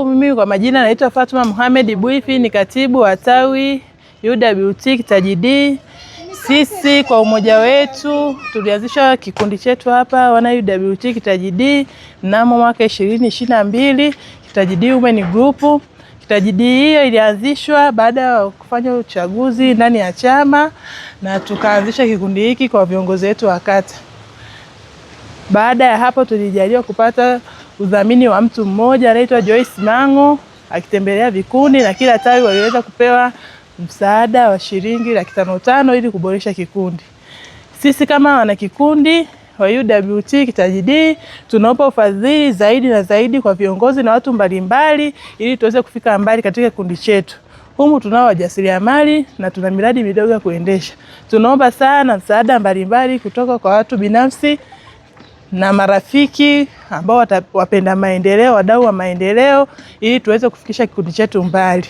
yangu, mimi kwa majina naitwa Fatuma Mohamed Bwifi, ni katibu wa tawi UWT Kitaji D. Sisi kwa umoja wetu tulianzisha kikundi chetu hapa wana UWT Kitaji D mnamo mwaka 2022, Kitaji D Women Group. Kitaji D hiyo ilianzishwa baada ya kufanya uchaguzi ndani ya chama, na tukaanzisha kikundi hiki kwa viongozi wetu wa kata. Baada ya hapo tulijaliwa kupata udhamini wa mtu mmoja anaitwa Joyce Mango, akitembelea vikundi na kila tawi waliweza kupewa msaada wa shilingi 500 ili kuboresha kikundi. Sisi kama wana kikundi wa UWT Kitaji D tunaomba ufadhili zaidi na zaidi kwa viongozi na watu mbalimbali ili tuweze kufika mbali katika kikundi chetu. Humu tunao wajasiriamali na tuna miradi midogo ya kuendesha. Tunaomba sana msaada mbalimbali kutoka kwa watu binafsi na marafiki ambao wapenda maendeleo, wadau wa maendeleo ili tuweze kufikisha kikundi chetu mbali.